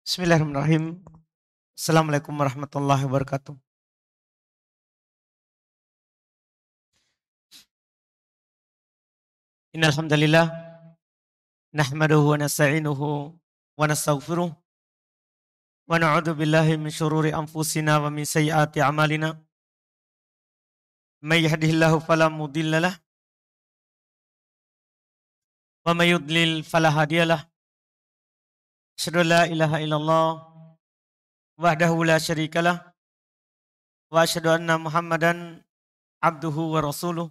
Bismillahirrahmanirrahim. Assalamualaikum warahmatullahi wabarakatuh. Innal hamdalillah nahmaduhu wa nasta'inuhu wa nastaghfiruh wa na'udzu billahi min syururi anfusina wa min sayyiati a'malina. May yahdihillahu fala mudhillalah wa may yudlil fala hadiyalah. Asyhadu an la ilaha illallah wahdahu la syarikalah wa asyhadu anna Muhammadan abduhu wa rasuluh.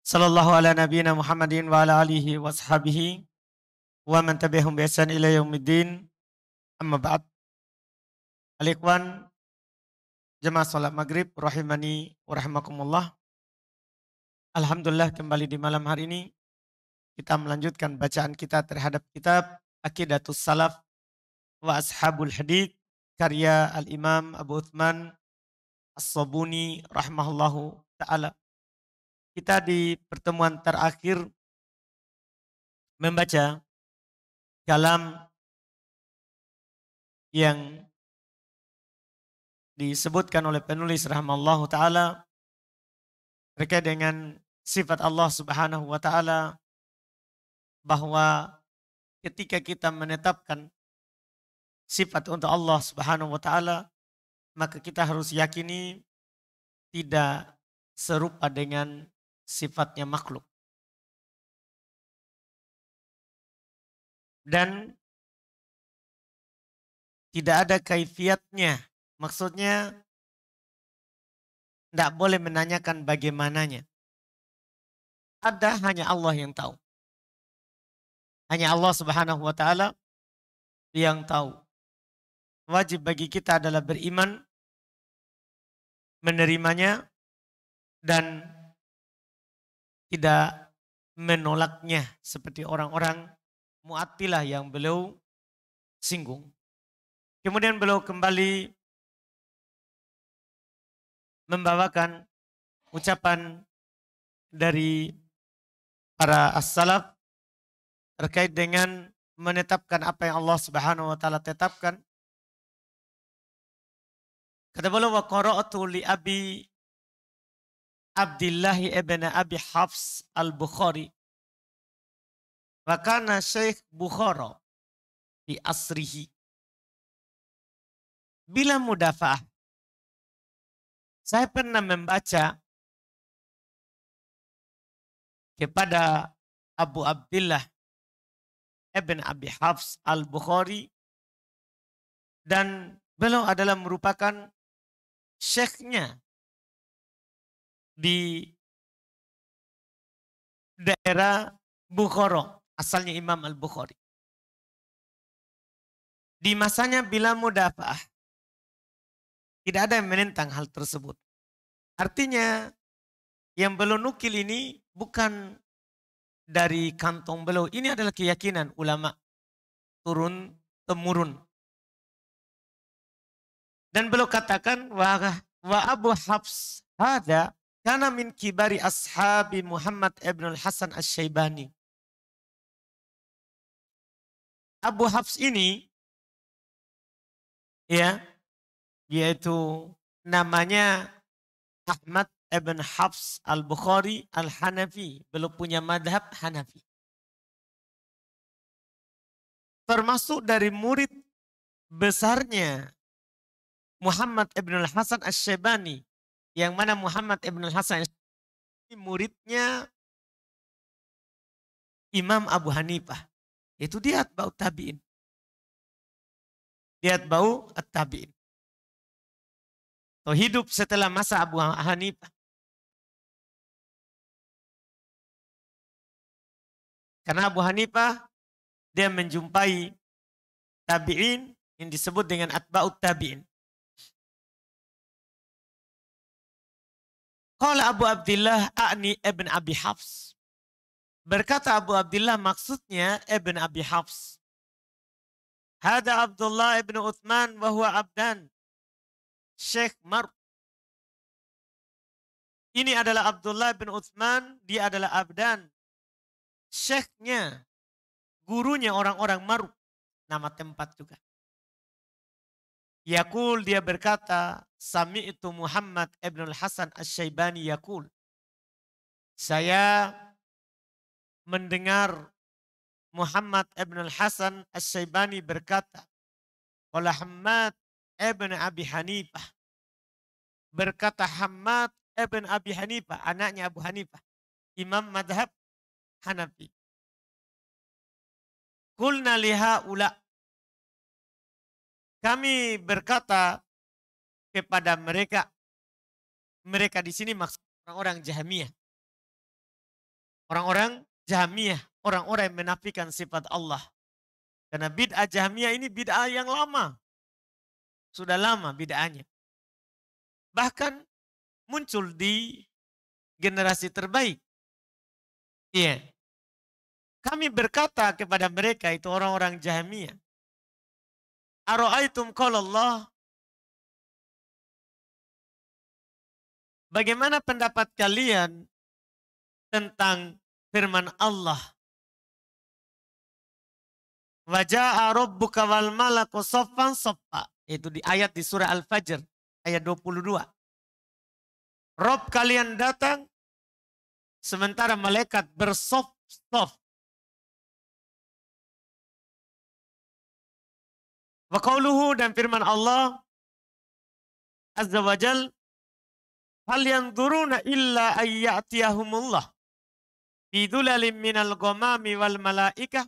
Sallallahu ala nabiyyina Muhammadin wa ala alihi wa ashabihi wa man tabi'ahum bi ihsan ila yaumiddin. Amma ba'd. Al-ikhwan jemaah salat maghrib rahimani wa rahimakumullah. Alhamdulillah kembali di malam hari ini kita melanjutkan bacaan kita terhadap kitab Aqidatus Salaf wa Ashabul Hadits karya Al-Imam Abu Uthman As-Sabuni rahimahullahu taala. Kita di pertemuan terakhir membaca kalam yang disebutkan oleh penulis rahimallahu taala terkait dengan sifat Allah Subhanahu wa taala, bahwa ketika kita menetapkan sifat untuk Allah Subhanahu wa taala, maka kita harus yakini tidak serupa dengan sifatnya makhluk. Dan tidak ada kaifiatnya. Maksudnya tidak boleh menanyakan bagaimananya. Ada, hanya Allah yang tahu. Hanya Allah Subhanahu wa taala yang tahu. Wajib bagi kita adalah beriman, menerimanya, dan tidak menolaknya seperti orang-orang Mu'attilah yang beliau singgung. Kemudian beliau kembali membawakan ucapan dari para as-salaf terkait dengan menetapkan apa yang Allah Subhanahu wa taala tetapkan. Kata beliau, wa qara'atu li Abi Abdullah ibn Abi Hafs al-Bukhari wa kana Syekh Bukhara di asrihi bila mudafa'ah. Saya pernah membaca kepada Abu Abdullah ibn Abi Hafs al-Bukhari, dan beliau adalah merupakan syekhnya di daerah Bukhara, asalnya Imam al-Bukhari. Di masanya bila mudafa'ah, tidak ada yang menentang hal tersebut. Artinya yang beliau nukil ini bukan dari kantong beliau. Ini adalah keyakinan ulama turun temurun. Dan beliau katakan, wa Abu Hafs hada kana min kibari ashabi Muhammad ibn al-Hasan Asy-Syaibani. Abu Hafs ini, ya, yaitu namanya Ahmad ibn Hafs al-Bukhari al-Hanafi. Beliau punya madhab Hanafi. Termasuk dari murid besarnya Muhammad ibn al-Hasan Asy-Syaibani. Yang mana Muhammad ibn al-Hasan ini muridnya Imam Abu Hanifah. Itu dia atba'ut tabi'in. Dia atba'ut tabi'in. Hidup setelah masa Abu Hanifah. Karena Abu Hanifah dia menjumpai tabi'in yang disebut dengan atba'ut tabi'in. Qala Abu Abdullah a'ni ibn Abi Hafs. Berkata Abu Abdullah, maksudnya ibn Abi Hafs. Hada Abdullah ibn Uthman wa huwa abdan Syekh Mark. Ini adalah Abdullah bin Uthman, dia adalah abdan, syekhnya gurunya orang-orang Maruk, nama tempat juga. Yaqul, dia berkata, sami'tu Muhammad ibn al-Hasan Asy-Syaibani yaqul. Saya mendengar Muhammad ibn al-Hasan Asy-Syaibani berkata, qala Hammad ibn Abi Hanifah. Berkata Hammad ibn Abi Hanifah, anaknya Abu Hanifah, imam madhab Hanafi. Qulna liha ula. Kami berkata kepada mereka, mereka di sini maksud orang-orang Jahmiyah. Orang-orang Jahmiyah, orang-orang yang menafikan sifat Allah. Karena bid'ah Jahmiyah ini bid'ah yang lama. Sudah lama bid'ahnya. Bahkan muncul di generasi terbaik. Iya. Kami berkata kepada mereka, itu orang-orang Jahmiyah. Ara'aitum qala Allah. Bagaimana pendapat kalian tentang firman Allah? Wa jaa rabbuka wal malaku saffan saffa. Itu di ayat di surah Al-Fajr ayat 22. Rob kalian datang sementara malaikat bersof-sof. Wa qauluhu, dan firman Allah Azza wa Jal, hal yanzuruna illa ayyatiyahumullah fi dhulalim minal ghamami wal malaikah.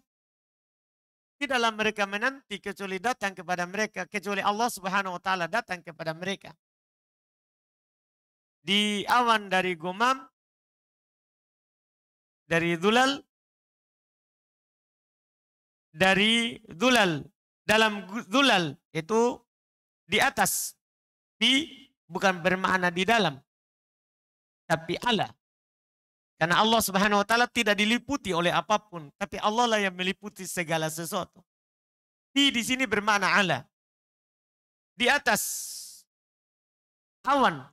Tidaklah mereka menanti kecuali datang kepada mereka, kecuali Allah Subhanahu wa taala datang kepada mereka di awan dari ghamam, dari dhulal, dalam dhulal itu di atas, bukan bermakna di dalam, tapi ala. Karena Allah Subhanahu wa taala tidak diliputi oleh apapun, tapi Allah lah yang meliputi segala sesuatu. Di sini bermakna ala. Di atas awan.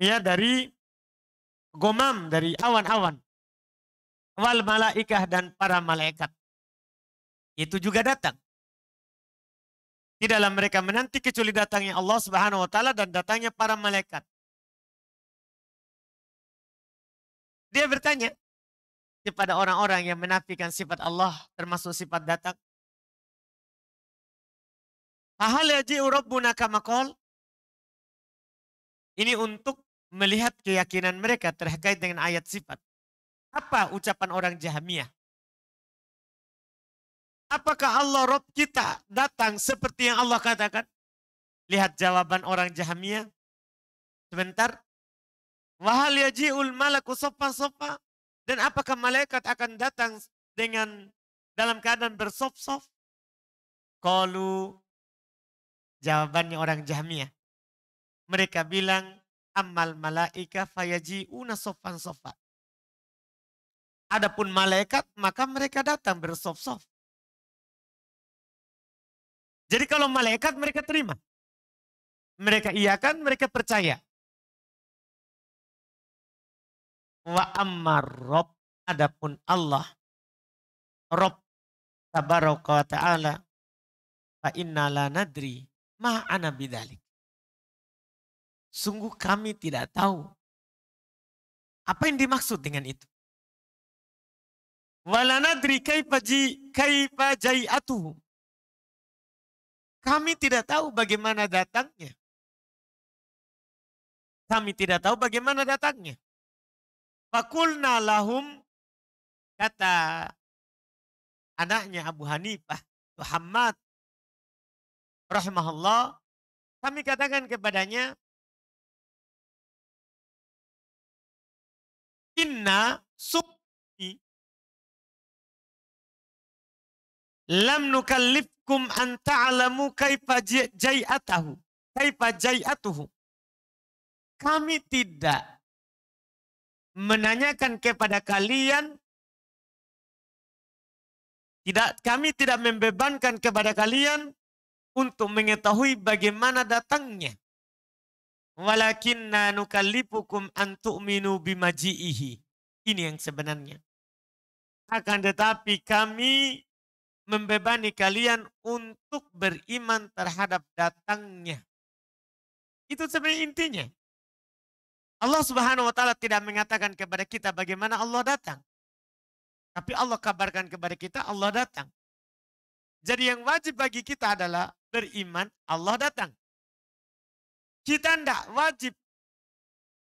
Ya, dari gomam, dari awan-awan. Wal malaikah, dan para malaikat. Itu juga datang. Tidaklah mereka menanti kecuali datangnya Allah Subhanahu wa taala dan datangnya para malaikat. Dia bertanya kepada orang-orang yang menafikan sifat Allah termasuk sifat datang. Fahal yaji'u rabbuna kama qala? Ini untuk melihat keyakinan mereka terkait dengan ayat sifat. Apa ucapan orang Jahmiyah? Apakah Allah Rabb kita datang seperti yang Allah katakan? Lihat jawaban orang Jahmiyah. Sebentar. Wahal yaji'ul malaku sofa-sofa. Dan apakah malaikat akan datang dengan dalam keadaan bersof-sof? Qalu, jawabannya orang Jahmiyah. Mereka bilang, ammal malaika fayaji'una sofan-sofa. Adapun malaikat, maka mereka datang bersof-sof. Jadi kalau malaikat mereka terima. Mereka iakan, mereka percaya. Wa ammar Rabb, adapun Allah, Rabb tabaraka wa ta'ala, fa inna la nadri ma'ana bidzalik. Sungguh kami tidak tahu apa yang dimaksud dengan itu. Wa la nadri kaifa jai'atuhum. Kami tidak tahu bagaimana datangnya. Kami tidak tahu bagaimana datangnya. Fakulna lahum, kata anaknya Abu Hanifah, Muhammad rahimahullah, kami katakan kepadanya, inna subhi lam nukallifkum an ta'lamu kaifa jai'atuhu. Kami tidak menanyakan kepada kalian, kami tidak membebankan kepada kalian untuk mengetahui bagaimana datangnya. Walakinna nukallifukum an tu'minu bimaji'ihi. Ini yang sebenarnya. Akan tetapi kami membebani kalian untuk beriman terhadap datangnya. Itu sebenarnya intinya. Allah Subhanahu wa taala tidak mengatakan kepada kita bagaimana Allah datang. Tapi Allah kabarkan kepada kita Allah datang. Jadi yang wajib bagi kita adalah beriman Allah datang. Kita tidak wajib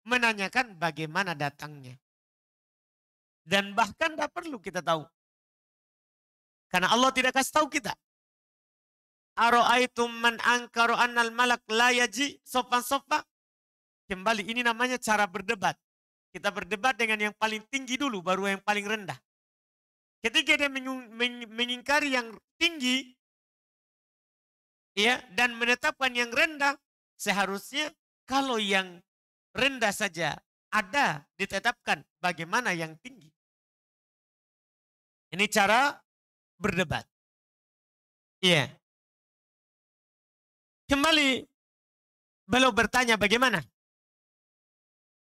menanyakan bagaimana datangnya. Dan bahkan tidak perlu kita tahu. Karena Allah tidak kasih tahu kita. Aro'aitum man angkaru annal malak la yaji sopan-sopan. Kembali ini namanya cara berdebat. Kita berdebat dengan yang paling tinggi dulu baru yang paling rendah. Ketika dia mengingkari yang tinggi ya dan menetapkan yang rendah, seharusnya kalau yang rendah saja ada ditetapkan bagaimana yang tinggi. Ini cara berdebat. Iya. Kembali beliau bertanya bagaimana?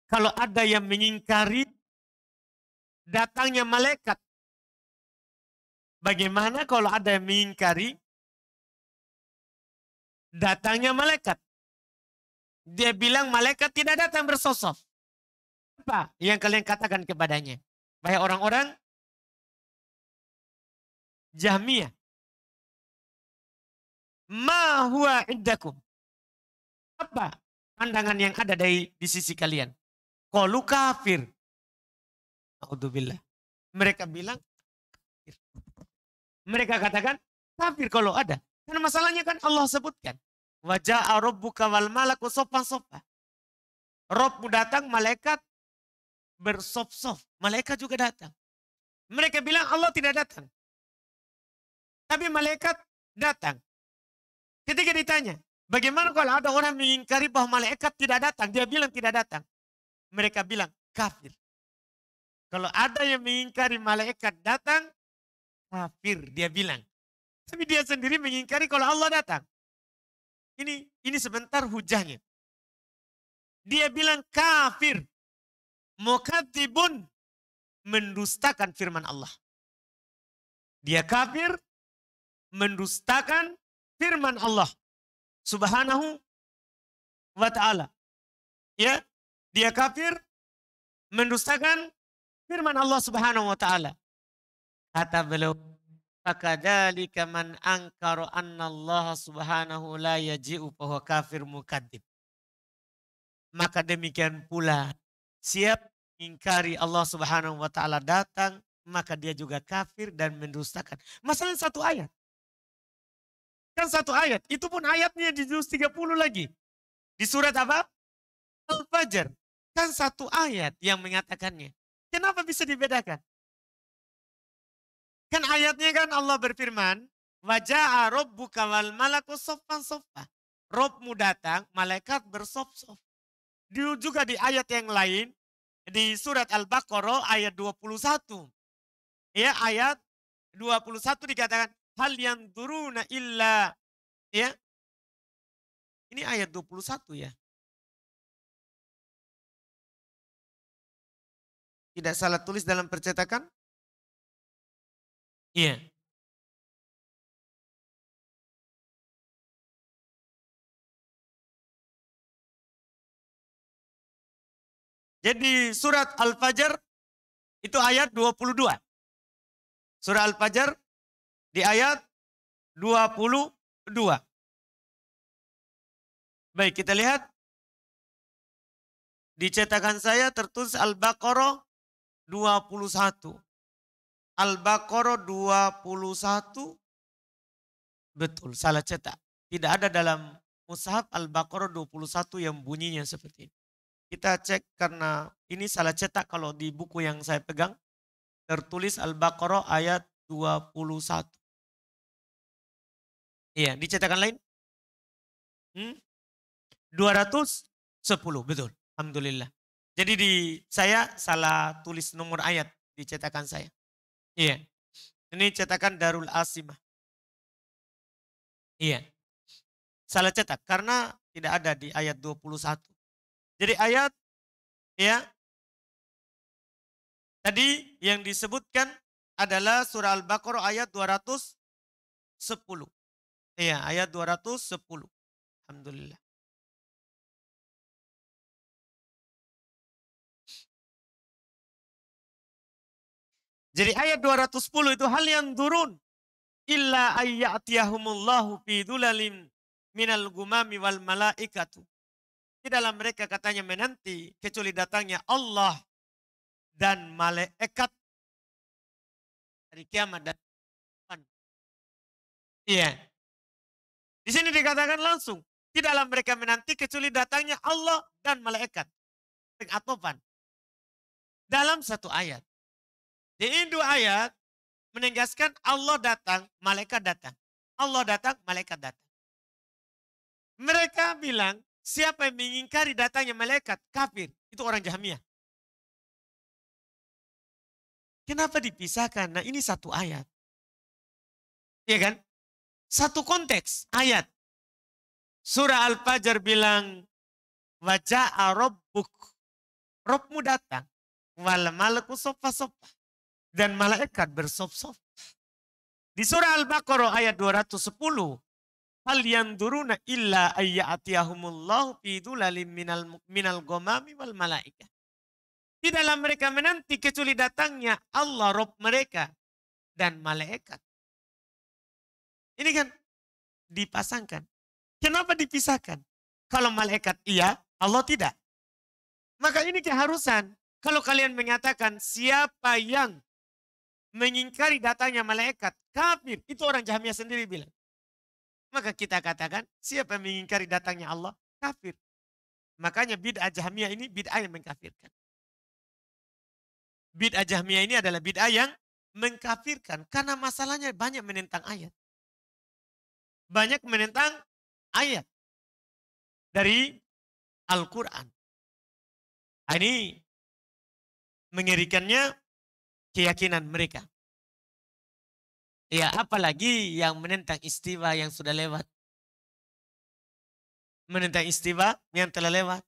Kalau ada yang mengingkari datangnya malaikat. Bagaimana kalau ada yang mengingkari datangnya malaikat? Dia bilang malaikat tidak datang bersosok. Apa yang kalian katakan kepadanya? Baik orang-orang Jahmiyah. Ma huwa iddakum. Apa pandangan yang ada di sisi kalian? Qalu kafir. A'udzubillah. Mereka bilang kafir. Mereka katakan kafir kalau ada. Karena masalahnya kan Allah sebutkan. Wa ja'a rabbuka wal malaku sopan-sopan. Rabbmu datang, malaikat bersop-sop. Malaikat juga datang. Mereka bilang Allah tidak datang. Tapi malaikat datang. Ketika ditanya, bagaimana kalau ada orang mengingkari bahwa malaikat tidak datang? Dia bilang tidak datang. Mereka bilang kafir. Kalau ada yang mengingkari malaikat datang, kafir dia bilang. Tapi dia sendiri mengingkari kalau Allah datang. Ini sebentar hujahnya. Dia bilang kafir. Mukadzibun, mendustakan firman Allah. Dia kafir, mendustakan firman Allah Subhanahu wa ta'ala. Ya, dia kafir, mendustakan firman Allah Subhanahu wa ta'ala. Kata beliau, fakadzalika man angkara anna Allah Subhanahu la yaji'u fahuwa kafir mukadzib. Maka demikian pula siap ingkari Allah Subhanahu wa ta'ala datang, maka dia juga kafir dan mendustakan. Masalah satu ayat. Kan satu ayat. Itu pun ayatnya di juz 30 lagi. Di surat apa? Al-Fajr. Kan satu ayat yang mengatakannya. Kenapa bisa dibedakan? Kan ayatnya kan Allah berfirman, wa ja'a rabbuka wal malaku soffan-soffa. Rabbmu datang, malaikat bersop-sop. Juga di ayat yang lain, di surat Al-Baqarah ayat 21. Ya, ayat 21 dikatakan, hal yang turuna illa, ya. Ini ayat 21 ya. Tidak salah tulis dalam percetakan? Iya. Jadi surat Al-Fajr itu ayat 22. Surah Al-Fajr di ayat 22. Baik, kita lihat. Di cetakan saya tertulis Al-Baqarah 21. Al-Baqarah 21. Betul, salah cetak. Tidak ada dalam mushaf Al-Baqarah 21 yang bunyinya seperti ini. Kita cek karena ini salah cetak kalau di buku yang saya pegang. Tertulis Al-Baqarah ayat 21. Iya, di cetakan lain? 210, betul. Alhamdulillah. Jadi di saya salah tulis nomor ayat di cetakan saya. Iya. Ini cetakan Darul Asimah. Iya. Salah cetak karena tidak ada di ayat 21. Jadi ayat ya tadi yang disebutkan adalah surah Al-Baqarah ayat 210. Iya, ayat 210. Alhamdulillah. Jadi ayat 210 itu hal yang turun. Illa ayyatiyahumullahu fi dhulalim minal gumami wal malaikatu. Di dalam mereka katanya menanti kecuali datangnya Allah dan malaikat hari kiamat dan Tuhan. Iya. Di sini dikatakan langsung. Di dalam mereka menanti kecuali datangnya Allah dan malaikat. Pengatopan. Dalam satu ayat. Di dua ayat menegaskan Allah datang, malaikat datang. Allah datang, malaikat datang. Mereka bilang, siapa yang mengingkari datangnya malaikat, kafir. Itu orang Jahmiyah. Kenapa dipisahkan? Nah ini satu ayat. Iya kan? Satu konteks, ayat. Surah Al-Fajr bilang, waja'a rabbuk. Robmu datang. Wal malaku sofa-sofa. Dan malaikat bersop-sop. Di surah Al-Baqarah ayat 210. Hal yanduruna illa ayyatiyahumullahu fi dhulalim minal ghamami wal malaikah. Di dalam mereka menanti kecuali datangnya Allah Rabb mereka dan malaikat. Ini kan dipasangkan. Kenapa dipisahkan? Kalau malaikat iya, Allah tidak. Maka ini keharusan. Kalau kalian mengatakan siapa yang mengingkari datangnya malaikat, kafir. Itu orang Jahmiyah sendiri bilang. Maka kita katakan siapa yang mengingkari datangnya Allah, kafir. Makanya bid'ah Jahmiyah ini bid'ah yang mengkafirkan. Bid'ah Jahmiyah ini adalah bid'ah yang mengkafirkan. Karena masalahnya banyak menentang ayat. Banyak menentang ayat dari Al-Quran. Ini mengerikannya keyakinan mereka. Ya, apalagi yang menentang istiwa yang sudah lewat. Menentang istiwa yang telah lewat.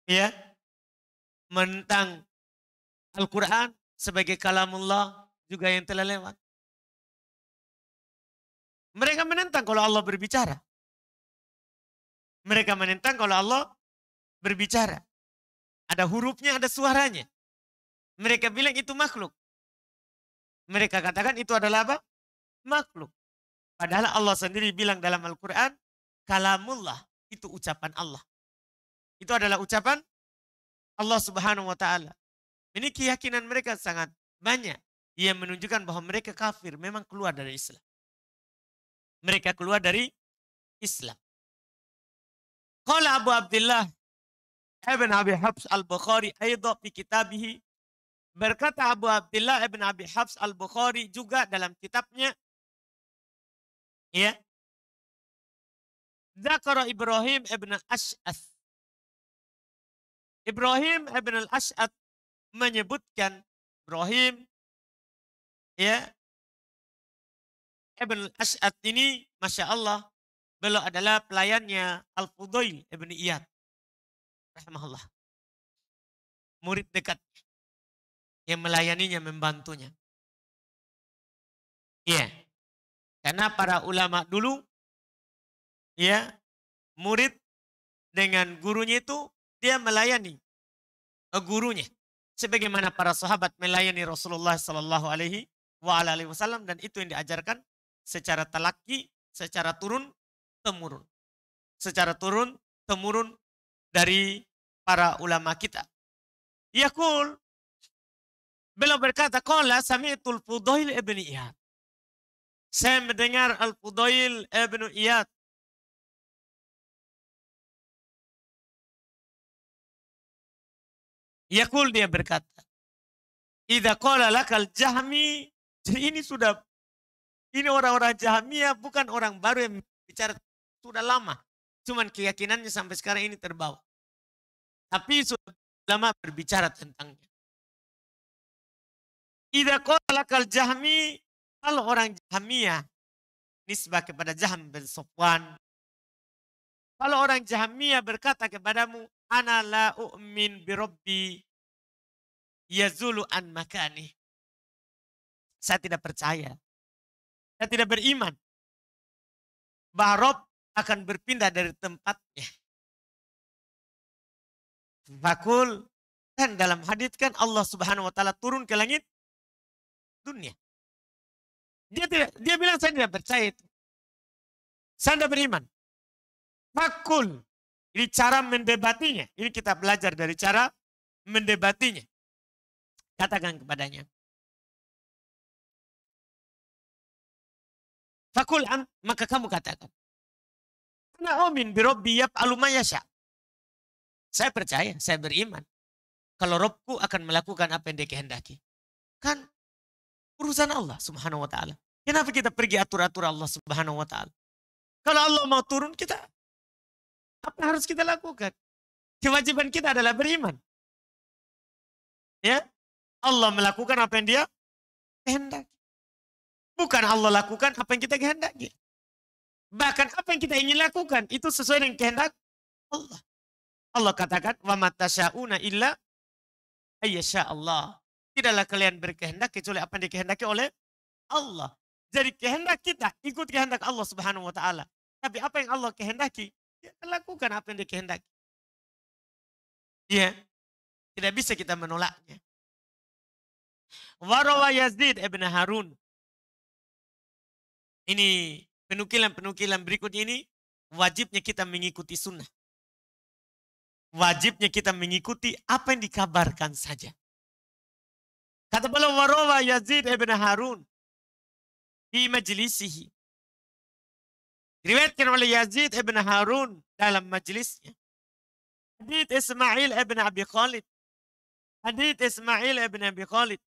Ya. Menentang Al-Quran sebagai kalamullah juga yang telah lewat. Mereka menentang kalau Allah berbicara. Mereka menentang kalau Allah berbicara. Ada hurufnya, ada suaranya. Mereka bilang itu makhluk. Mereka katakan itu adalah apa? Makhluk. Padahal Allah sendiri bilang dalam Al-Quran, kalamullah, itu ucapan Allah. Itu adalah ucapan Allah Subhanahu wa ta'ala. Ini keyakinan mereka sangat banyak. Yang menunjukkan bahwa mereka kafir, memang keluar dari Islam. Mereka keluar dari Islam. Qala Abu Abdullah Ibn Abi Hafs Al-Bukhari ayda fi kitabihi. Berkata Abu Abdullah Ibn Abi Hafs Al-Bukhari juga dalam kitabnya. Ya. Dzakara Ibrahim Ibn Al-Ash'ath. Ibrahim Ibn Al-Ash'ath menyebutkan Ibrahim ya Ibn Al-Ash'ath ini Masya Allah beliau adalah pelayannya Al-Fudail Ibn Iyad rahimahullah, murid dekat yang melayaninya, membantunya. Iya. Karena para ulama dulu ya murid dengan gurunya itu dia melayani gurunya sebagaimana para sahabat melayani Rasulullah sallallahu alaihi wasallam, dan itu yang diajarkan secara talaki, secara turun temurun. Secara turun temurun dari para ulama kita. Yaqul, beliau berkata, qala sami'tul Fudail ibn Iyad. Saya mendengar Al-Fudail ibn Iyad. Yaqul, dia berkata, idza qala lakal Jahmi. Jadi ini orang-orang Jahmiyah bukan orang baru yang bicara, sudah lama. Cuman keyakinannya sampai sekarang ini terbawa. Tapi sudah lama berbicara tentangnya. Idza qala lakal Jahmi, kalau orang Jahmiyah nisbah kepada Jahm bin Safwan. Kalau orang Jahmiyah berkata kepadamu, ana la u'min bi rabbi, yazulu an makani. Saya tidak percaya. Saya tidak beriman bahwa Rob akan berpindah dari tempatnya. Fakul, kan dalam hadits kan Allah Subhanahu wa taala turun ke langit dunia. Dia bilang saya tidak percaya itu. Saya tidak beriman. Fakul. Ini cara mendebatinya. Ini kita belajar dari cara mendebatinya. Katakan kepadanya. Fakul an, maka kamu katakan. Ana umin bi rabbi yaf'alu ma yasha. Saya percaya, saya beriman. Kalau Robku akan melakukan apa yang dia kehendaki. Kan urusan Allah Subhanahu wa taala. Kenapa kita pergi atur-atur Allah Subhanahu wa taala? Kalau Allah mau turun, kita apa harus kita lakukan? Kewajiban kita adalah beriman. Ya, Allah melakukan apa yang dia kehendaki. Bukan Allah lakukan apa yang kita kehendaki. Bahkan apa yang kita ingin lakukan itu sesuai dengan kehendak Allah. Allah katakan, "Wa ma tasyauna illa ayyasha Allah." Tidaklah kalian berkehendak kecuali apa yang dikehendaki oleh Allah. Jadi kehendak kita ikut kehendak Allah Subhanahu wa taala. Tapi apa yang Allah kehendaki, ya lakukan apa yang dikehendaki. Ya, tidak bisa kita menolaknya. Warawa Yazid ibn Harun. Ini penukilan-penukilan berikut ini wajibnya kita mengikuti sunnah. Wajibnya kita mengikuti apa yang dikabarkan saja. Kata beliau warawa Yazid ibn Harun di majlisihi. Diriwayatkan oleh Yazid ibn Harun dalam majlisnya. Hadits Ismail ibn Abi Khalid. Hadits Ismail ibn Abi Khalid.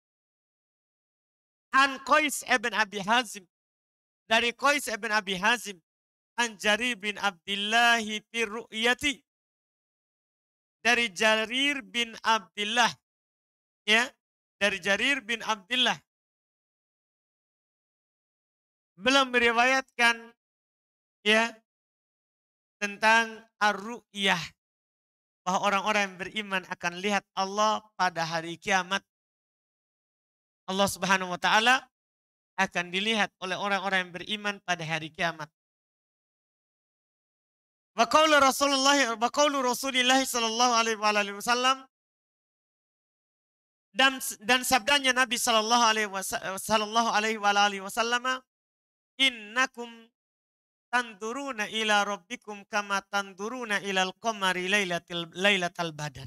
An Qais ibn Abi Hazim. Dari Qais ibn Abi Hazim. An Jarir bin Abdullah fi ru'yati. Dari Jarir bin Abdullah. Ya, dari Jarir bin Abdullah. Belum meriwayatkan ya tentang ar-ru'yah, bahwa orang-orang yang beriman akan lihat Allah pada hari kiamat. Allah Subhanahu wa taala akan dilihat oleh orang-orang yang beriman pada hari kiamat. Wa qaulu Rasulillah sallallahu alaihi wasallam, dan sabdanya Nabi sallallahu alaihi wasallam, innakum tanduruna ila rabbikum kama tanduruna ilal qamari lailatal badar.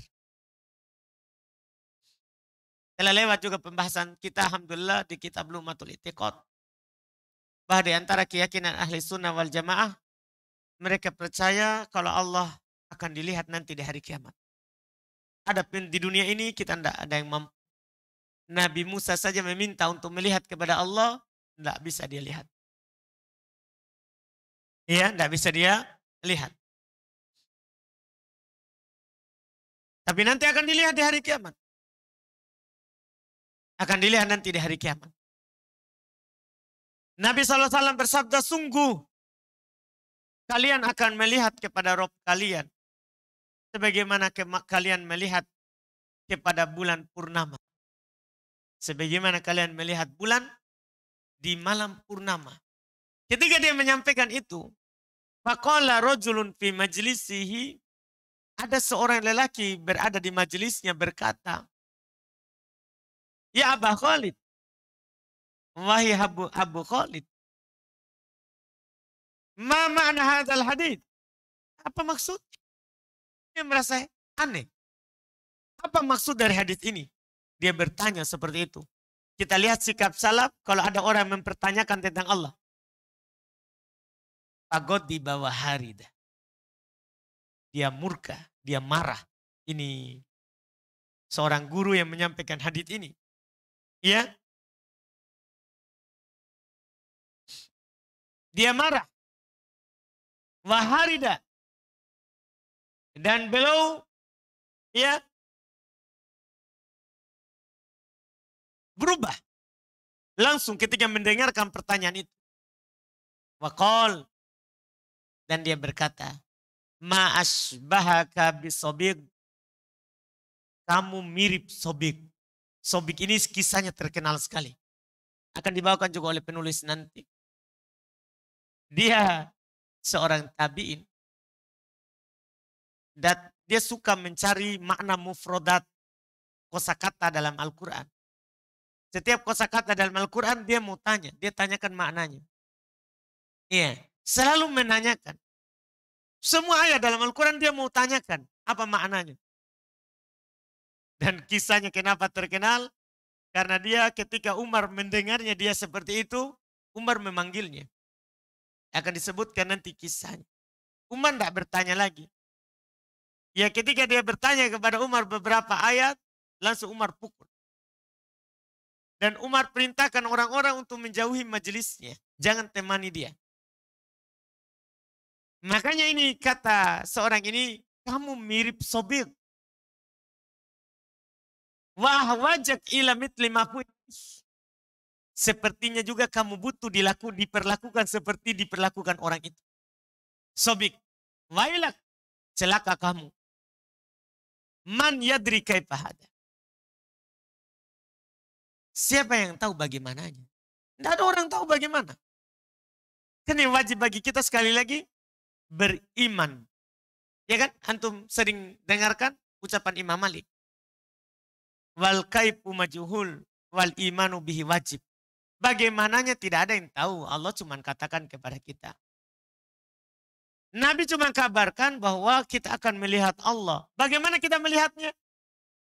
Telah lewat juga pembahasan kita alhamdulillah di kitab Lumatul I'tiqad. Bahwa di antara keyakinan ahli sunnah wal jamaah, mereka percaya kalau Allah akan dilihat nanti di hari kiamat. Adapun di dunia ini kita tidak ada yang mampu. Nabi Musa saja meminta untuk melihat kepada Allah, tidak bisa dia lihat. Iya, tidak bisa dia lihat. Tapi nanti akan dilihat di hari kiamat. Akan dilihat nanti di hari kiamat. Nabi SAW bersabda, sungguh kalian akan melihat kepada Rob kalian. Sebagaimana kalian melihat kepada bulan purnama. Sebagaimana kalian melihat bulan di malam purnama. Ketika dia menyampaikan itu, faqala rajulun fi majlisihi, ada seorang lelaki berada di majelisnya berkata, ya Aba Khalid, wahai Abu Khalid, ma ma'na hadzal hadits? Apa maksud? Dia merasa aneh. Apa maksud dari hadis ini? Dia bertanya seperti itu. Kita lihat sikap salaf kalau ada orang mempertanyakan tentang Allah. Pagod di bawah hari dah. Dia murka, dia marah. Ini seorang guru yang menyampaikan hadis ini. Ya. Dia marah. Waharida. Dan beliau ya berubah. Langsung ketika mendengarkan pertanyaan itu. Waqal. Dan dia berkata, ma asbahaka bisobig. Kamu mirip sobig. Sobik ini kisahnya terkenal sekali. Akan dibawakan juga oleh penulis nanti. Dia seorang tabi'in. Dan dia suka mencari makna mufrodat kosakata dalam Al-Quran. Setiap kosakata dalam Al-Quran dia mau tanya. Dia tanyakan maknanya. Iya, selalu menanyakan. Semua ayat dalam Al-Quran dia mau tanyakan apa maknanya. Dan kisahnya kenapa terkenal? Karena dia ketika Umar mendengarnya dia seperti itu, Umar memanggilnya. Akan disebutkan nanti kisahnya. Umar tidak bertanya lagi. Ya ketika dia bertanya kepada Umar beberapa ayat, langsung Umar pukul. Dan Umar perintahkan orang-orang untuk menjauhi majelisnya. Jangan temani dia. Makanya ini kata seorang ini, kamu mirip Sobir. Wah wajak ila mitli mafuid. Sepertinya juga kamu butuh diperlakukan seperti diperlakukan orang itu. Sobik, wailak, celaka kamu. Man yadri kaifahada. Siapa yang tahu bagaimananya? Tidak ada orang tahu bagaimana. Kan yang wajib bagi kita sekali lagi, beriman. Ya kan? Antum sering dengarkan ucapan Imam Malik. Wal kaifu majhul wal imanu bihi wajib. Bagaimananya tidak ada yang tahu. Allah cuma katakan kepada kita. Nabi cuma kabarkan bahwa kita akan melihat Allah. Bagaimana kita melihatnya?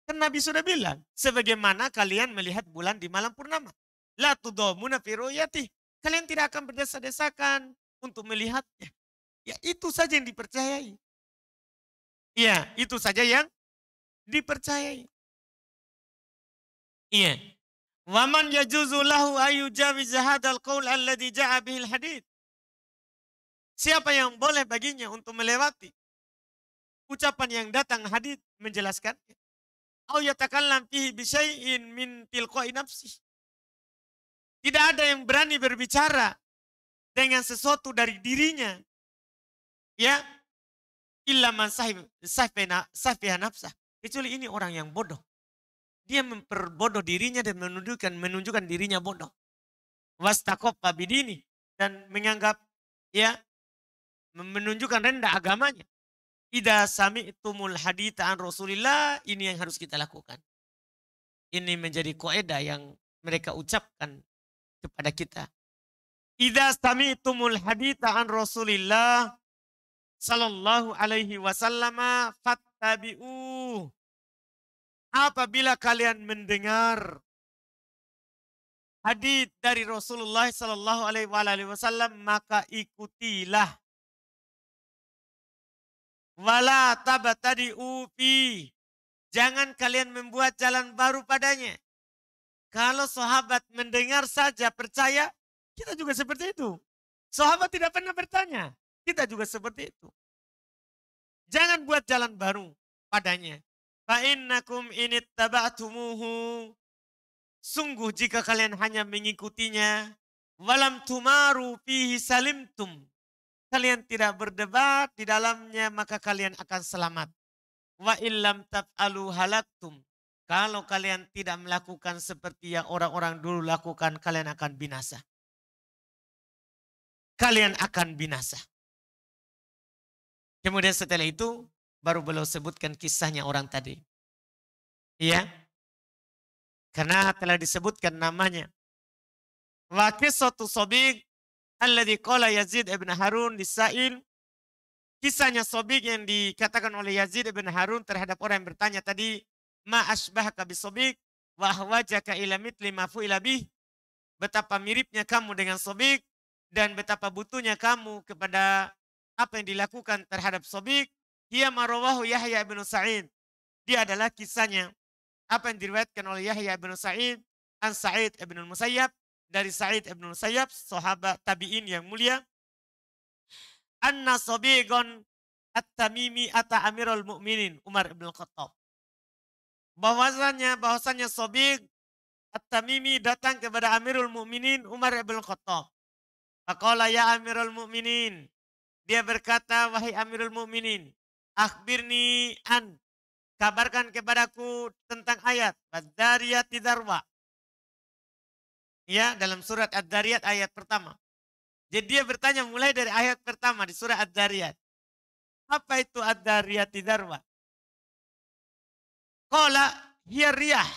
Kan Nabi sudah bilang, sebagaimana kalian melihat bulan di malam purnama. La tudamuna fi ru'yatih. Kalian tidak akan berdesa-desakan untuk melihatnya. Ya itu saja yang dipercayai. Ya itu saja yang dipercayai. Iya. Waman yajuzu lahu ayyujawiz hadzal qaul alladhi ja'a bihil hadits. Siapa yang boleh baginya untuk melewati ucapan yang datang hadis menjelaskannya. Au yatakallam fihi bi syai'in min tilqa'i nafsi. Tidak ada yang berani berbicara dengan sesuatu dari dirinya. Ya. Illa man safiha nafsah. Kecuali ini orang yang bodoh. Dia memperbodoh dirinya dan menunjukkan dirinya bodoh. Wastaqaffa bidini. Dan menganggap ya menunjukkan rendah agamanya. Idza sami'tumul haditha an Rasulillah, ini yang harus kita lakukan. Ini menjadi kaidah yang mereka ucapkan kepada kita. Idza sami'tumul haditha an Rasulillah sallallahu alaihi wasallam fattabi'u. Apabila kalian mendengar hadits dari Rasulullah sallallahu alaihi wasallam, maka ikutilah. Wala tabtadi'u fi. Jangan kalian membuat jalan baru padanya. Kalau sahabat mendengar saja percaya, kita juga seperti itu. Sahabat tidak pernah bertanya, kita juga seperti itu. Jangan buat jalan baru padanya. Fa innakum inittaba'tumuhu. Sungguh jika kalian hanya mengikutinya, walam tumaru fihi salimtum. Kalian tidak berdebat di dalamnya, maka kalian akan selamat. Wa illam taf'alu halaktum. Kalau kalian tidak melakukan seperti yang orang-orang dulu lakukan, kalian akan binasa. Kalian akan binasa. Kemudian setelah itu, baru beliau sebutkan kisahnya orang tadi. Iya. Karena telah disebutkan namanya. Wa qissatu Sabiq alladzi qala Yazid ibn Harun lisail. Kisahnya Sabiq yang dikatakan oleh Yazid ibn Harun terhadap orang yang bertanya tadi, ma asbahaka bi Sabiq wa ahwajaka ila mithli ma fu'ila bih. Betapa miripnya kamu dengan Sabiq dan betapa butuhnya kamu kepada apa yang dilakukan terhadap Sabiq. Dia marawahu Yahya ibn Sa'id. Dia adalah kisahnya apa yang diriwayatkan oleh Yahya ibn Sa'id an Sa'id ibn Musayyab, dari Sa'id ibn Musayyab, sahabat tabi'in yang mulia. Anna Sabiqan at-Tamimi ata Amirul Mukminin Umar ibn Khattab. Bahwasanya Sabiq at-Tamimi datang kepada Amirul Mukminin Umar ibn Khattab. Faqala ya Amirul Mukminin. Dia berkata, wahai Amirul Mukminin, akhbirni an. kabarkan kepadaku tentang ayat Ad-Dariyati Darwa. Ya, dalam surat Ad-Dariyat ayat pertama. Jadi dia bertanya mulai dari ayat pertama di surat Ad-Dariyat. Apa itu Ad-Dariyati Darwa? Qala hiya riyah.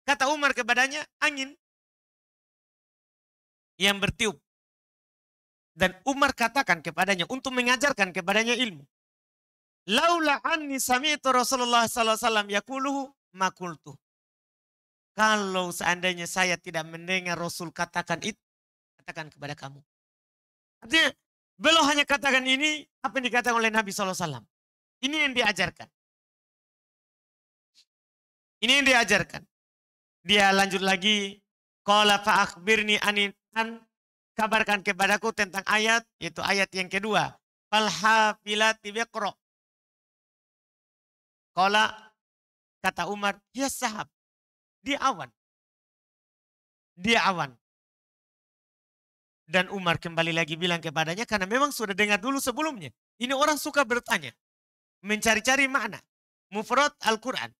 Kata Umar kepadanya, angin yang bertiup. Dan Umar katakan kepadanya untuk mengajarkan kepadanya ilmu. Laula anni sami'tu Rasulullah sallallahu alaihi wasallam yaquluhu ma qultu. Kalau seandainya saya tidak mendengar Rasul katakan itu, katakan kepada kamu. Artinya, belum hanya katakan ini, apa yang dikatakan oleh Nabi SAW. Ini yang diajarkan. Ini yang diajarkan. Dia lanjut lagi. Qala fa'akhbirni an kabarkan kepadaku tentang ayat, yaitu ayat yang kedua. Falhafilati biqra. Qala, kata Umar, dia sahab. Dia awan. Dia awan. Dan Umar kembali lagi bilang kepadanya, karena memang sudah dengar dulu sebelumnya. Ini orang suka bertanya. Mencari-cari makna. Mufrad Al-Quran.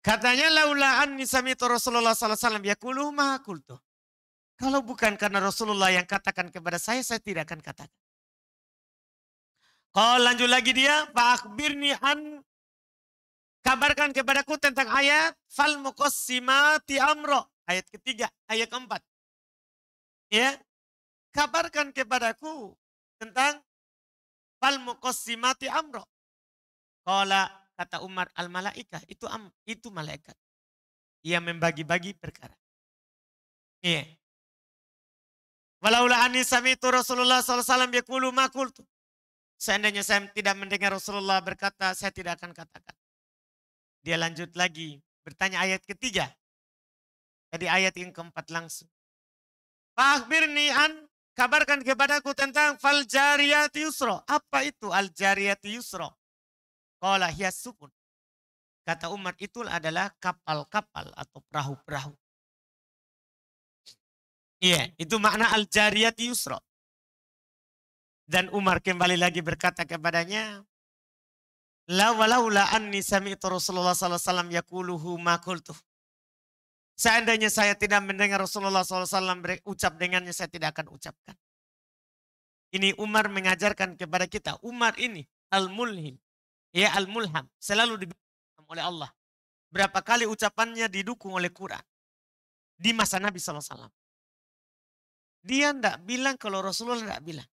Katanya, laula anni sami'tu Rasulullah sallallahu alaihi wasallam yaqulu ma qultu. Kalau bukan karena Rasulullah yang katakan kepada saya tidak akan katakan. Kalau lanjut lagi dia, fa'akhbirni an, kabarkan kepadaku tentang ayat fal muqassimati amro. Ayat ketiga, ayat keempat. Ya, kabarkan kepadaku tentang fal muqassimati amro. Qala, kata Umar, al malaikah, itu malaikat yang membagi-bagi perkara. Iya. Walaula anni sami'tu Rasulullah sallallahu alaihi wasallam yaqulu ma qultu. Seandainya saya tidak mendengar Rasulullah berkata, saya tidak akan katakan. Dia lanjut lagi, bertanya ayat ketiga. Tadi ayat yang keempat langsung. Fa'akhbirni an, kabarkan kepadaku tentang fal jariyati yusra. Apa itu al jariyati yusra? Qala hiya sufun. Kata Umar, itu adalah kapal-kapal atau perahu-perahu. Iya, itu makna al jariyati yusra. Dan Umar kembali lagi berkata kepadanya, la walaula anni sami'tu Rasulullah sallallahu alaihi wasallam yaquluhu ma qultu. Seandainya saya tidak mendengar Rasulullah SAW berucap dengannya, saya tidak akan ucapkan. Ini Umar mengajarkan kepada kita. Umar ini al-mulhim. Ya al-mulham. Selalu diberikan oleh Allah. Berapa kali ucapannya didukung oleh Quran. Di masa Nabi SAW. Dia tidak bilang kalau Rasulullah tidak bilang.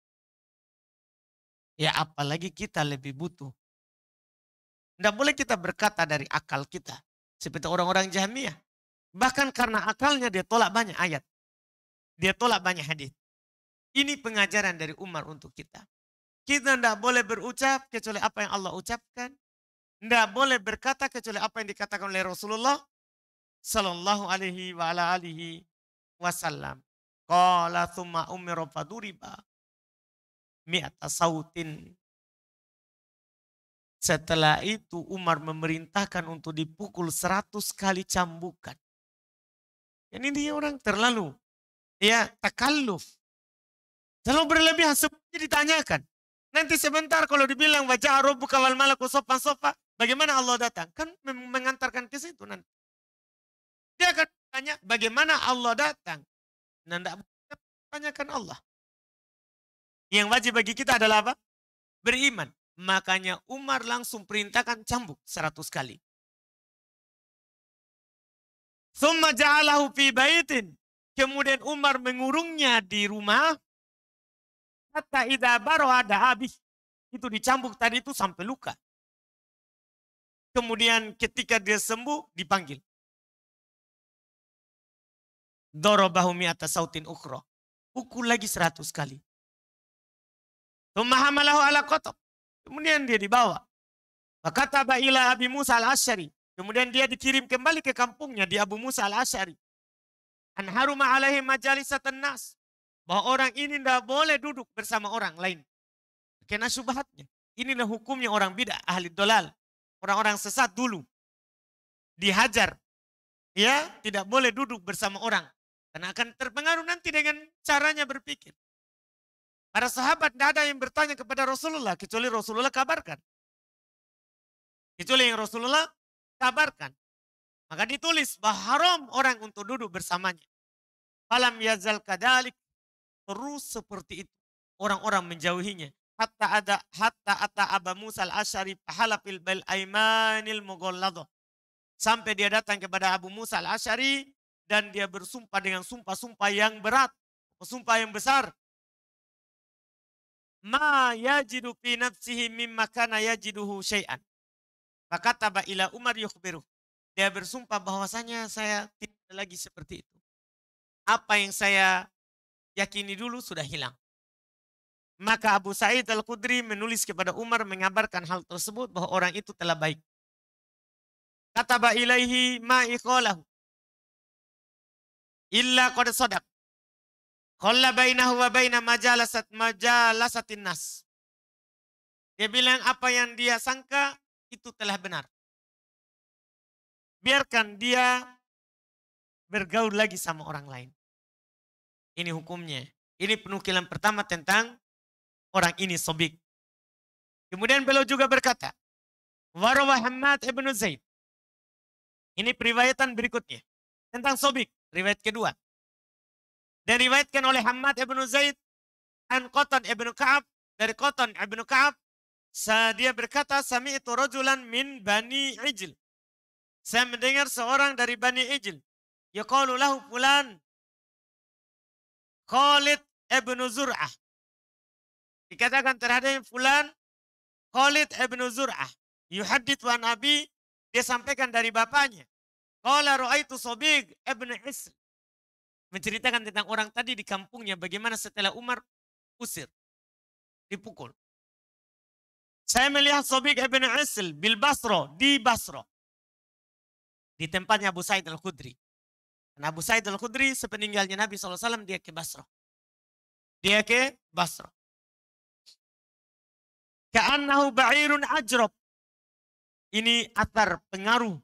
Ya apalagi kita lebih butuh. Tidak boleh kita berkata dari akal kita. Seperti orang-orang Jahmiyah. Bahkan karena akalnya dia tolak banyak ayat. Dia tolak banyak hadis. Ini pengajaran dari Umar untuk kita. Kita tidak boleh berucap kecuali apa yang Allah ucapkan. Tidak boleh berkata kecuali apa yang dikatakan oleh Rasulullah sallallahu alaihi wa ala alihi wasallam. Qala thumma umira faduriba mi'ata sautin. Setelah itu Umar memerintahkan untuk dipukul 100 kali cambukan. Ini dia orang terlalu takalluf. Terlalu berlebihan seperti ditanyakan. Nanti sebentar kalau dibilang wajah rabbuka wal malaku sopan-sopan, bagaimana Allah datang? Kan mengantarkan ke situ nanti. Dia akan tanya bagaimana Allah datang. Nah, tidak tanyakan Allah. Yang wajib bagi kita adalah apa? Beriman. Makanya Umar langsung perintahkan cambuk 100 kali. Thumma ja'alahu fi baitin. Kemudian Umar mengurungnya di rumah. Hatta idza barada habis. Itu dicambuk tadi itu sampai luka. Kemudian ketika dia sembuh dipanggil. Darabahu mi'ata sautin ukhra. Pukul lagi 100 kali. Thumma hamalahu ala qatab. Kemudian dia dibawa. Fakataba ila Abi Musa al-Asy'ari. Kemudian dia dikirim kembali ke kampungnya di Abu Musa al-Asy'ari. An haruma alaihi majalisatan nas. Bahwa orang ini tidak boleh duduk bersama orang lain. Karena syubhatnya. Inilah hukumnya orang bid'ah, ahli dolal. Orang-orang sesat dulu. Dihajar. Ya, tidak boleh duduk bersama orang. Karena akan terpengaruh nanti dengan caranya berpikir. Para sahabat tidak ada yang bertanya kepada Rasulullah. Kecuali Rasulullah kabarkan. Kecuali yang Rasulullah kabarkan. Maka ditulis bahwa haram orang untuk duduk bersamanya. Falam yazal kadalik. Terus seperti itu. Orang-orang menjauhinya. Hatta ata Aba Musa al-Asy'ari fahala fil bil aimanil mughalladhah. Sampai dia datang kepada Abu Musa al-Asy'ari dan dia bersumpah dengan sumpah-sumpah yang berat, sumpah yang besar. Ma yajidu fi nafsihi mimma kana yajiduhu syai'an. Fakataba ila Umar yukhbiruh. Dia bersumpah bahwasanya saya tidak lagi seperti itu. Apa yang saya yakini dulu sudah hilang. Maka Abu Sa'id Al-Khudri menulis kepada Umar mengabarkan hal tersebut bahwa orang itu telah baik. Kataba ilaihi ma iqalahu illa qad sadaq. Qalla bainahu wa baina majalasatin nas. Dia bilang apa yang dia sangka itu telah benar. Biarkan dia bergaul lagi sama orang lain. Ini hukumnya. Ini penukilan pertama tentang orang ini sobik. Kemudian beliau juga berkata, Warawa Hammad ibn Zaid. Ini periwayatan berikutnya. Tentang sobik. Riwayat kedua. Dan riwayatkan oleh Hammad ibn Zaid. An Qatan ibn Ka'ab. Dari Qatan ibn Ka'ab. Dia berkata, Sami'tu rajulan min Bani Ijl. Saya mendengar seorang dari Bani Ijl. Yaqalu lahu fulan. Khalid ibn Zur'ah. Dikatakan terhadap fulan Khalid ibn Zur'ah. Yuhadithu an Abi. Dia sampaikan dari bapaknya. Qala ra'aitu Sobig ibn Isl. Menceritakan tentang orang tadi di kampungnya. Bagaimana setelah Umar usir. Dipukul. Saya melihat Sobig ibn Isl bil Basro. Di Basro. Di tempatnya Abu Sa'id Al-Khudri. Dan Abu Sa'id Al-Khudri sepeninggalnya Nabi SAW dia ke Basro. Dia ke Basro. Ka'annahu ba'irun ajrob. Ini atar pengaruh.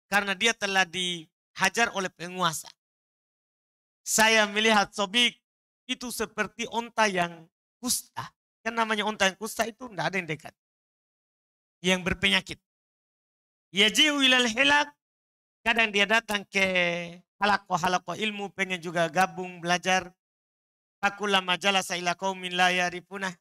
Karena dia telah dihajar oleh penguasa. Saya melihat Sobik itu seperti onta yang kusta. Kan namanya onta yang kusta itu tidak ada yang dekat. Yang berpenyakit. Yaji'u ilal hilak. Kadang dia datang ke halaqah ilmu. Pengen juga gabung belajar. Fakullama jalasa ila qaumin la ya'rifunah.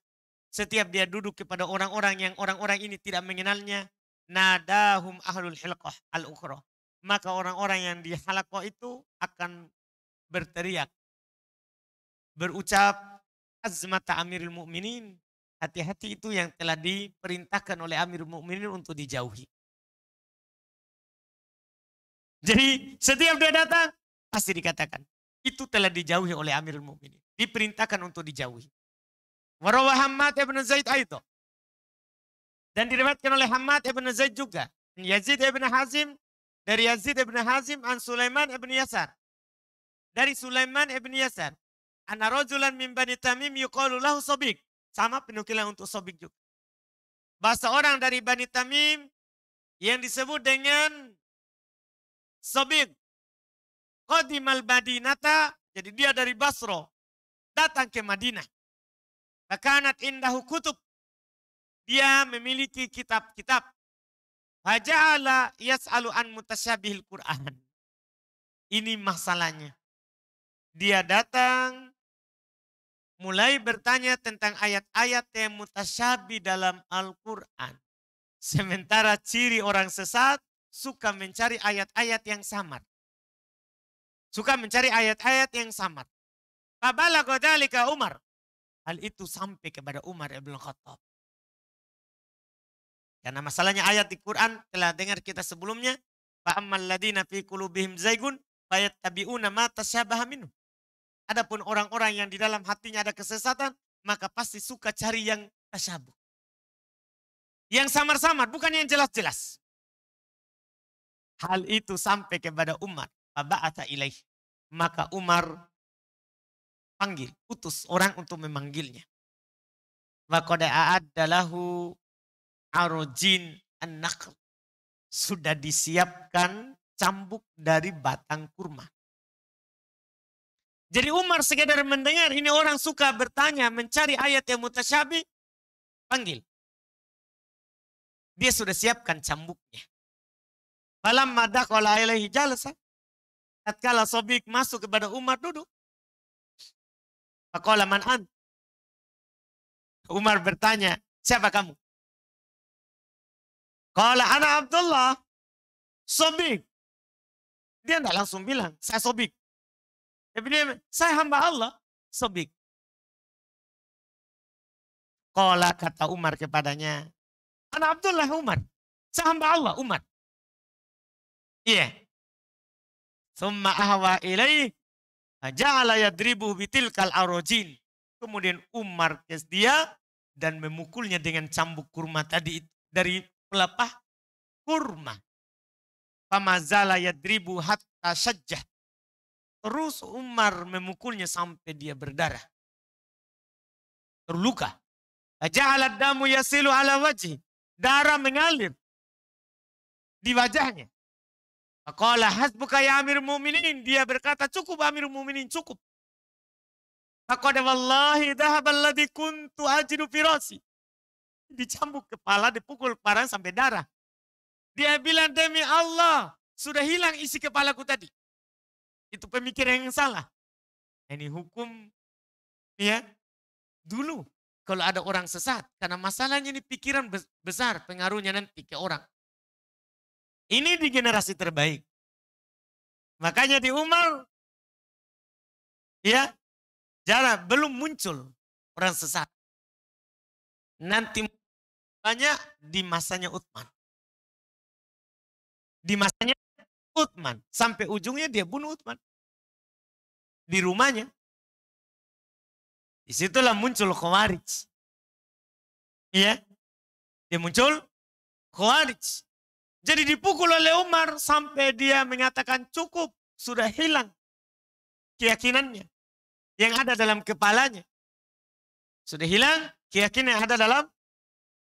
Setiap dia duduk kepada orang-orang yang orang-orang ini tidak mengenalnya. Nadahum ahlul hilqah al-ukhra. Maka orang-orang yang di halaqah itu akan berteriak. Berucap, azmata amirul mu'minin. Hati-hati itu yang telah diperintahkan oleh amirul mu'minin untuk dijauhi. Jadi setiap dia datang, pasti dikatakan. Itu telah dijauhi oleh amirul mu'minin. Diperintahkan untuk dijauhi. Warawah Hammad ibn Zaid itu. Dan diriwayatkan oleh Hammad ibn Zaid juga. Yazid ibn Hazim. Dari Yazid ibn Hazim. An Sulaiman ibn Yasar. Dari Sulaiman ibn Yasar. Anna rajulan min Bani Tamim yuqalu lahu Sobik. Sama penukilan untuk Sobik juga. Bahasa orang dari Bani Tamim. Yang disebut dengan Sobik. Qadimal Madinata. Jadi dia dari Basro. Datang ke Madinah. Fakanat indahu kutub. Dia memiliki kitab-kitab. Faja'ala yas'alu an mutasyabihil Qur'an. Ini masalahnya. Dia datang mulai bertanya tentang ayat-ayat yang mutasyabih dalam Al-Quran. Sementara ciri orang sesat suka mencari ayat-ayat yang samar. Suka mencari ayat-ayat yang samar. Fabalagha dzalika Umar. Hal itu sampai kepada Umar ibn Khattab. Karena masalahnya ayat di Quran telah dengar kita sebelumnya. Fa'ammal ladina fi qulubihim zaygun fayattabi'una ma tasyabaha minhu. Adapun orang-orang yang di dalam hatinya ada kesesatan, maka pasti suka cari yang tasyabuh. Yang samar-samar, bukan yang jelas-jelas. Hal itu sampai kepada Umar. Faba'atha ilaih. Maka Umar panggil, utus orang untuk memanggilnya. Wa qad a'adda lahu arujin an-naql. Sudah disiapkan cambuk dari batang kurma. Jadi Umar sekedar mendengar ini orang suka bertanya, mencari ayat yang mutasyabih, panggil. Dia sudah siapkan cambuknya. Falamma dakhala ilaihi jalasa. Tatkala Sobik masuk kepada Umar duduk. Faqala man ant? Umar bertanya, siapa kamu? Qala ana Abdullah. Sobik. Dia tidak langsung bilang, saya Sobik. Tapi dia, saya hamba Allah. Sobik. Qala kata Umar kepadanya, ana Abdullah Umar. Saya hamba Allah Umar. Iya. Thumma ahwa ilaih. Ja'ala yadribu bitilkal arojin. Kemudian Umar kes dia dan memukulnya dengan cambuk kurma tadi dari pelepah kurma. Famazala yadribu hatta syajjah. Terus Umar memukulnya sampai dia berdarah. Terluka. Ja'ala damu yasilu ala wajhi. Darah mengalir di wajahnya. Faqala hasbuka ya Amirul Mu'minin. Dia berkata, cukup Amirul Mu'minin, cukup. Faqala wallahi dhahaba alladhi kuntu ajidu firasi. Dicambuk kepala, dipukul parah sampai darah. Dia bilang, demi Allah, sudah hilang isi kepalaku tadi. Itu pemikiran yang salah. Ini hukum ya dulu. Kalau ada orang sesat. Karena masalahnya ini pikiran besar pengaruhnya nanti ke orang. Ini di generasi terbaik. Makanya di Umar, ya, belum muncul orang sesat. Nanti banyak di masanya Utsman. Di masanya Utsman. Sampai ujungnya dia bunuh Utsman. Di rumahnya. Disitulah muncul Khawarij. Iya. Dia muncul Khawarij. Jadi dipukul oleh Umar sampai dia mengatakan cukup, sudah hilang keyakinannya yang ada dalam kepalanya. Sudah hilang keyakinan yang ada dalam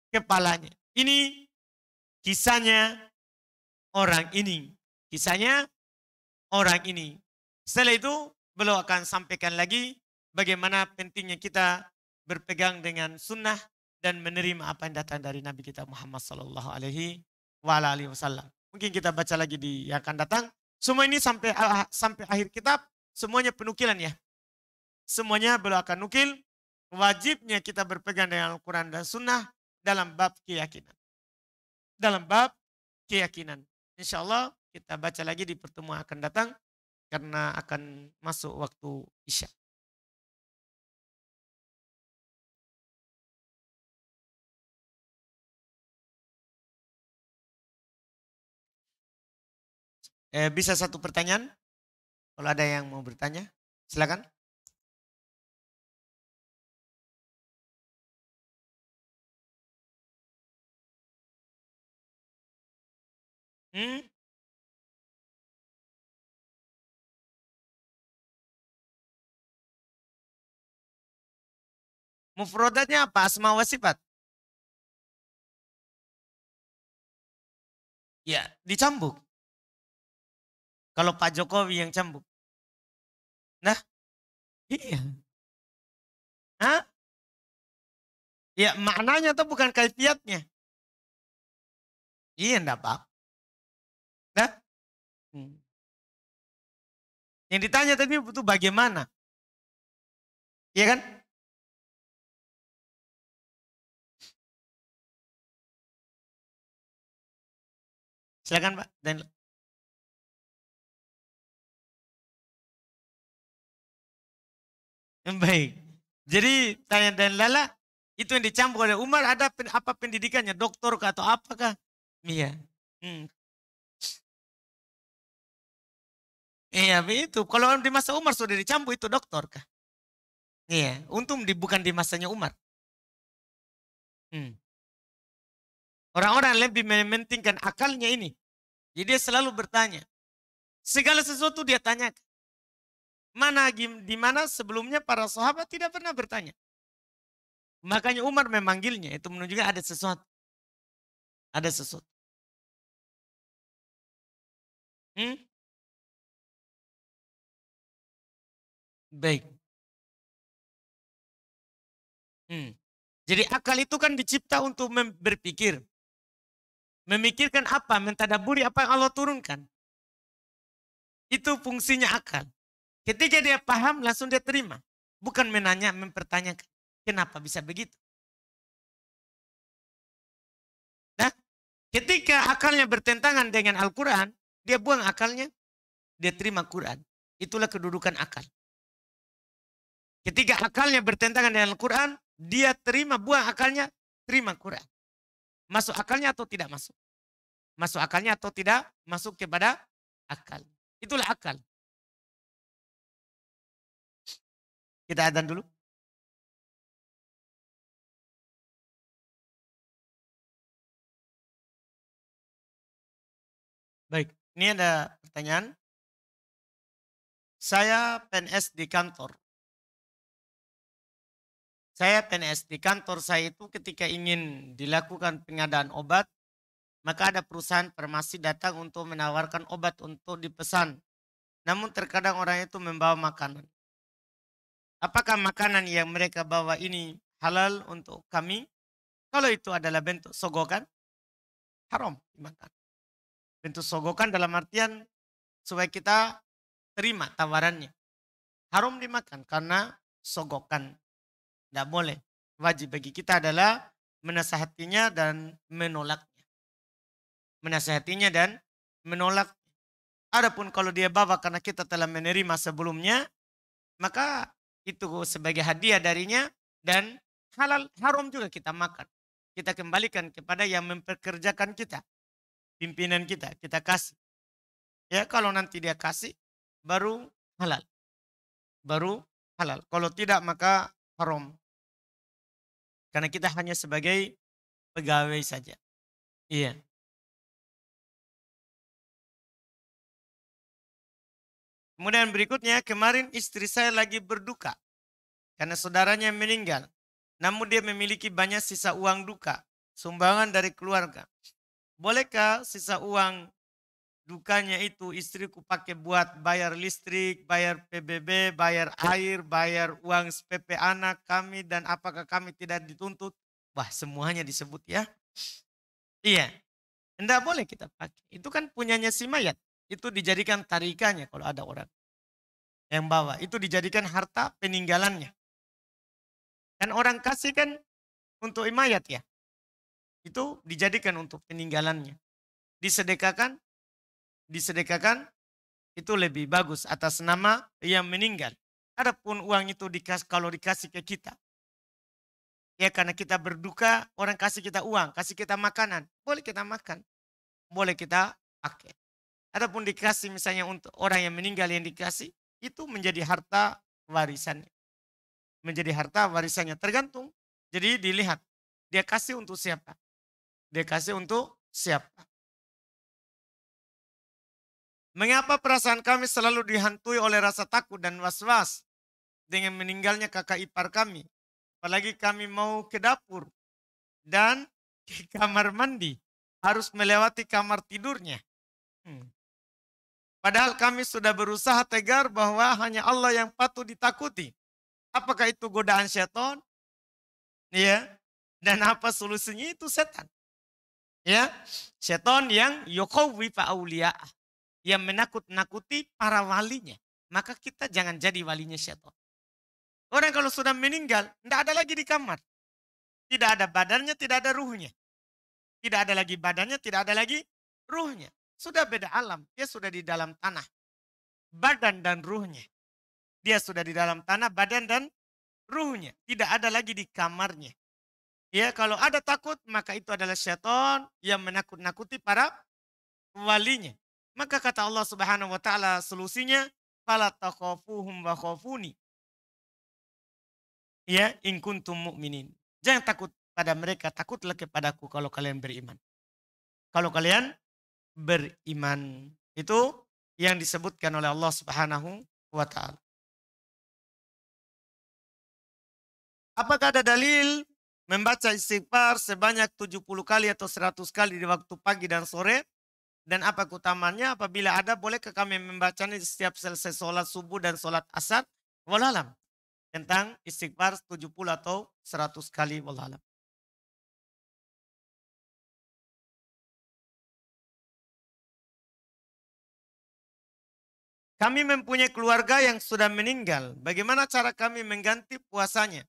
kepalanya. Ini kisahnya orang ini. Kisahnya orang ini. Setelah itu beliau akan sampaikan lagi bagaimana pentingnya kita berpegang dengan sunnah dan menerima apa yang datang dari Nabi kita Muhammad sallallahu alaihi wasallam. Mungkin kita baca lagi di yang akan datang. Semua ini sampai akhir kitab semuanya penukilan ya. Semuanya beliau akan nukil. Wajibnya kita berpegang dengan Al-Quran dan Sunnah dalam bab keyakinan. Dalam bab keyakinan. Insya Allah kita baca lagi di pertemuan akan datang karena akan masuk waktu Isya. Bisa satu pertanyaan? Kalau ada yang mau bertanya, silakan. Mufrodatnya apa? Asma wa sifat? Ya, dicambuk. Kalau Pak Jokowi yang cambuk. Nah, iya. Hah? Ya, maknanya tuh bukan kaifiatnya. Iya, enggak apa. Nah, yang ditanya tadi itu bagaimana? Iya kan? Silakan Pak. Dan baik. Jadi tanya dan Lala itu yang dicampur oleh Umar ada apa pendidikannya? Doktor atau apakah? Iya. Iya itu. Kalau di masa Umar sudah dicampur itu doktor kah? Iya. Untung bukan di masanya Umar. Orang-orang lebih mementingkan akalnya ini. Jadi dia selalu bertanya. Segala sesuatu dia tanyakan. Di mana sebelumnya para sahabat tidak pernah bertanya. Makanya Umar memanggilnya. Itu menunjukkan ada sesuatu. Ada sesuatu. Baik. Jadi akal itu kan dicipta untuk berpikir. Memikirkan apa? Mentadaburi apa yang Allah turunkan. Itu fungsinya akal. Ketika dia paham, langsung dia terima. Bukan menanya, mempertanyakan. Kenapa bisa begitu? Nah, ketika akalnya bertentangan dengan Al-Quran, dia buang akalnya, dia terima Quran. Itulah kedudukan akal. Ketika akalnya bertentangan dengan Al-Quran, dia terima, buang akalnya, terima Quran. Masuk akalnya atau tidak masuk? Masuk akalnya atau tidak masuk kepada akal. Itulah akal. Kita adzan dulu. Baik, ini ada pertanyaan. Saya PNS di kantor. Saya PNS di kantor saya itu ketika ingin dilakukan pengadaan obat, maka ada perusahaan farmasi datang untuk menawarkan obat untuk dipesan. Namun terkadang orang itu membawa makanan. Apakah makanan yang mereka bawa ini halal untuk kami? Kalau itu adalah bentuk sogokan, haram dimakan. Bentuk sogokan dalam artian supaya kita terima tawarannya. Haram dimakan karena sogokan. Tidak boleh. Wajib bagi kita adalah menasihatinya dan menolaknya. Menasihatinya dan menolak. Adapun kalau dia bawa karena kita telah menerima sebelumnya, maka itu sebagai hadiah darinya dan halal haram juga kita makan. Kita kembalikan kepada yang memperkerjakan kita. Pimpinan kita kasih. Ya kalau nanti dia kasih, baru halal. Baru halal. Kalau tidak maka haram. Karena kita hanya sebagai pegawai saja. Iya. Kemudian berikutnya, kemarin istri saya lagi berduka karena saudaranya meninggal. Namun dia memiliki banyak sisa uang duka, sumbangan dari keluarga. Bolehkah sisa uang dukanya itu istriku pakai buat bayar listrik, bayar PBB, bayar air, bayar uang SPP anak kami, dan apakah kami tidak dituntut? Wah, semuanya disebut ya. Iya, tidak boleh kita pakai. Itu kan punyanya si mayat. Itu dijadikan tarikannya kalau ada orang yang bawa. Itu dijadikan harta peninggalannya. Dan orang kasih kan untuk mayat ya. Itu dijadikan untuk peninggalannya. Disedekahkan, disedekahkan itu lebih bagus atas nama yang meninggal. Adapun uang itu kalau dikasih ke kita. Ya karena kita berduka, orang kasih kita uang, kasih kita makanan. Boleh kita makan. Boleh kita pakai. Adapun dikasih misalnya untuk orang yang meninggal yang dikasih, itu menjadi harta warisannya. Menjadi harta warisannya. Tergantung. Jadi dilihat. Dia kasih untuk siapa. Dia kasih untuk siapa. Mengapa perasaan kami selalu dihantui oleh rasa takut dan was-was dengan meninggalnya kakak ipar kami. Apalagi kami mau ke dapur dan ke kamar mandi. Harus melewati kamar tidurnya. Padahal kami sudah berusaha tegar bahwa hanya Allah yang patut ditakuti. Apakah itu godaan syaitan? Ya. Dan apa solusinya? Itu setan. Ya. Syaitan yang yukhawwifa awliya, yang menakut-nakuti para walinya. Maka kita jangan jadi walinya syaitan. Orang kalau sudah meninggal, tidak ada lagi di kamar. Tidak ada badannya, tidak ada ruhnya. Tidak ada lagi badannya, tidak ada lagi ruhnya. Sudah beda alam. Dia sudah di dalam tanah. Badan dan ruhnya. Dia sudah di dalam tanah, badan dan ruhnya. Tidak ada lagi di kamarnya. Ya, kalau ada takut, maka itu adalah syaitan yang menakut-nakuti para walinya. Maka kata Allah Subhanahu wa taala solusinya, fala takhafuhum wa khafuni. Ya, in kuntum mu'minin. Jangan takut pada mereka, takutlah kepadaku kalau kalian beriman. Kalau kalian beriman. Itu yang disebutkan oleh Allah Subhanahu wa taala. Apakah ada dalil membaca istighfar sebanyak 70 kali atau 100 kali di waktu pagi dan sore? Dan apa keutamaannya? Apabila ada, bolehkah kami membacanya setiap selesai sholat subuh dan sholat asar? Wallahualam. Tentang istighfar 70 atau 100 kali. Wallahualam. Kami mempunyai keluarga yang sudah meninggal. Bagaimana cara kami mengganti puasanya?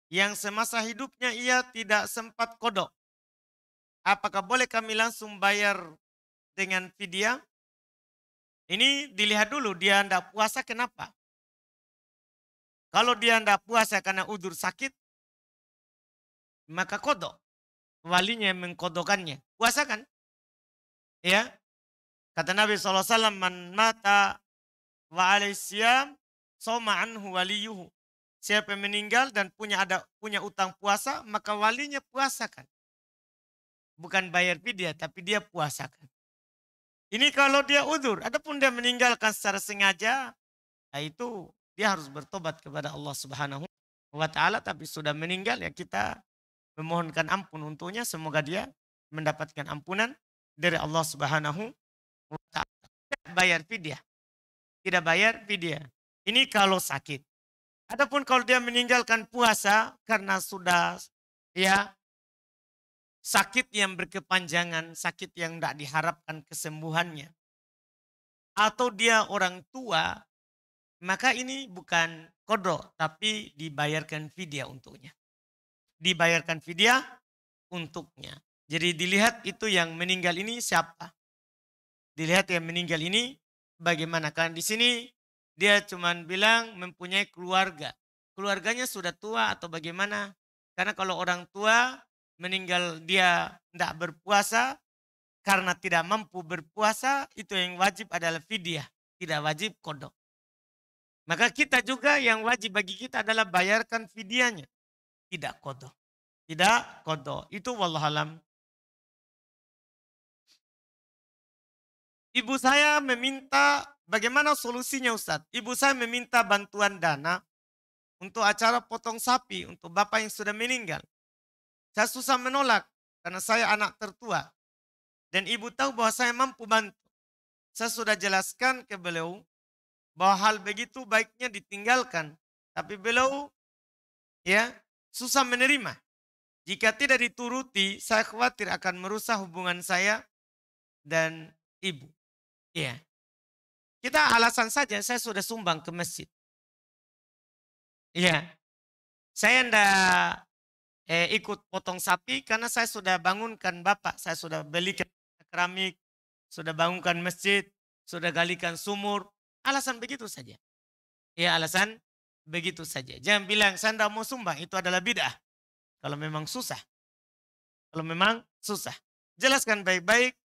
Yang semasa hidupnya ia tidak sempat qada. Apakah boleh kami langsung bayar dengan fidyah? Ini dilihat dulu dia tidak puasa kenapa. Kalau dia tidak puasa karena udzur sakit, maka qada. Walinya yang mengkodokannya. Puasa kan? Ya. Kata Nabi SAW, man mata wa alaihsiyam soma anhu waliyuhu. Siapa yang meninggal dan punya utang puasa, maka walinya puasakan. Bukan bayar fidyah, tapi dia puasakan. Ini kalau dia udzur, adapun dia meninggalkan secara sengaja, nah itu dia harus bertobat kepada Allah Subhanahu wa taala, tapi sudah meninggal ya kita memohonkan ampun untuknya, semoga dia mendapatkan ampunan dari Allah Subhanahu wa taala. Tidak bayar fidyah. Tidak bayar fidyah. Ini kalau sakit. Adapun kalau dia meninggalkan puasa karena sudah ya sakit yang berkepanjangan, sakit yang tidak diharapkan kesembuhannya, atau dia orang tua, maka ini bukan qada, tapi dibayarkan fidyah untuknya. Dibayarkan fidyah untuknya. Jadi dilihat itu yang meninggal ini siapa. Dilihat yang meninggal ini bagaimana. Kan di sini dia cuma bilang mempunyai keluarga. Keluarganya sudah tua atau bagaimana. Karena kalau orang tua meninggal dia tidak berpuasa karena tidak mampu berpuasa, itu yang wajib adalah fidyah, tidak wajib qada. Maka kita juga yang wajib bagi kita adalah bayarkan fidyahnya, tidak qada. Tidak qada. Itu wallahualam. Ibu saya meminta, bagaimana solusinya Ustaz? Ibu saya meminta bantuan dana untuk acara potong sapi untuk bapak yang sudah meninggal. Saya susah menolak karena saya anak tertua. Dan ibu tahu bahwa saya mampu bantu. Saya sudah jelaskan ke beliau bahwa hal begitu baiknya ditinggalkan. Tapi beliau ya susah menerima. Jika tidak dituruti, saya khawatir akan merusak hubungan saya dan ibu. Ya. Kita alasan saja saya sudah sumbang ke masjid. Iya. Saya enggak ikut potong sapi karena saya sudah bangunkan bapak. Saya sudah belikan keramik, sudah bangunkan masjid, sudah galikan sumur. Alasan begitu saja. Ya alasan begitu saja. Jangan bilang saya enggak mau sumbang, itu adalah bid'ah. Kalau memang susah. Kalau memang susah. Jelaskan baik-baik.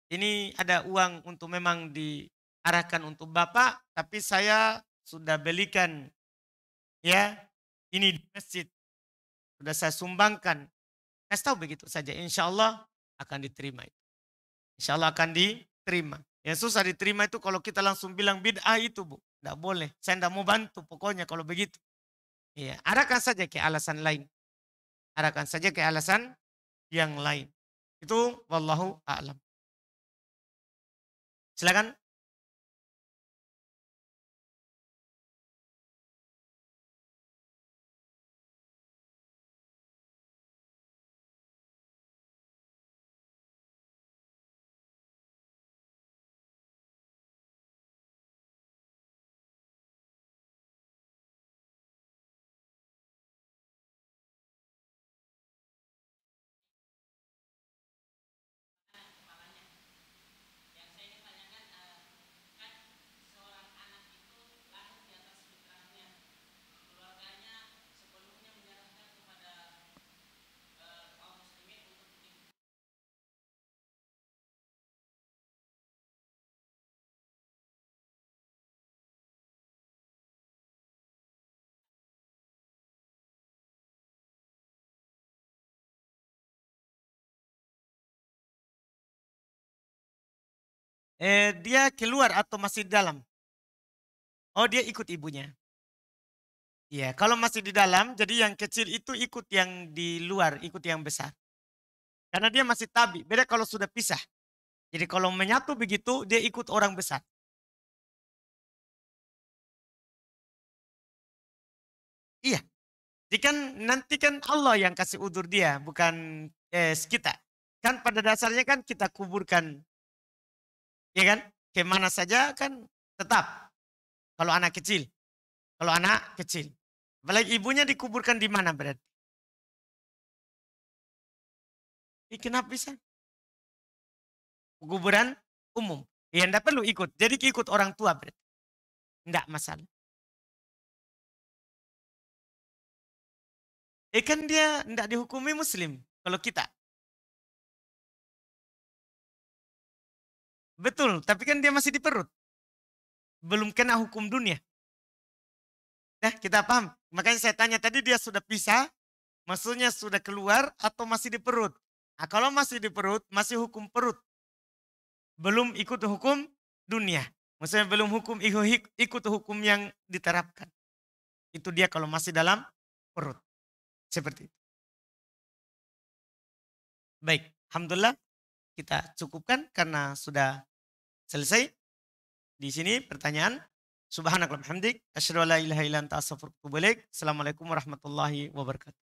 Ini ada uang untuk memang diarahkan untuk bapak, tapi saya sudah belikan ya ini di masjid. Sudah saya sumbangkan. Kasih tahu begitu saja. Insya Allah akan diterima. Insya Allah akan diterima. Yang susah diterima itu kalau kita langsung bilang bid'ah itu Bu. Tidak boleh. Saya tidak mau bantu pokoknya kalau begitu. Iya, arahkan saja ke alasan lain. Arahkan saja ke alasan yang lain. Itu wallahu a'lam. Silakan. Dia keluar atau masih di dalam? Oh dia ikut ibunya. Iya, kalau masih di dalam, jadi yang kecil itu ikut yang di luar, ikut yang besar. Karena dia masih tabi, beda kalau sudah pisah. Jadi kalau menyatu begitu, dia ikut orang besar. Iya, jadi kan nanti kan Allah yang kasih udur dia, bukan kita. Kan pada dasarnya kan kita kuburkan, ya kan? Kemana saja kan Tetap kalau anak kecil. Kalau anak kecil. Apalagi ibunya dikuburkan di mana berarti? Kenapa bisa? Kuburan umum. Ya enggak perlu ikut. Jadi ikut orang tua berarti. Enggak masalah. Kan dia enggak dihukumi muslim. Kalau kita. Betul. Tapi kan dia masih di perut. Belum kena hukum dunia. Nah kita paham. Makanya saya tanya tadi dia sudah pisah. Maksudnya sudah keluar atau masih di perut. Nah, kalau masih di perut, masih hukum perut. Belum ikut hukum dunia. Maksudnya belum ikut hukum yang diterapkan. Itu dia kalau masih dalam perut. Seperti itu. Baik, alhamdulillah kita cukupkan karena sudah selesai. Di sini pertanyaan. Subhanakallahumma hamdik, asyhadu an la ilaha illa anta astaghfiruka wa atubu ilaik. Assalamualaikum warahmatullahi wabarakatuh.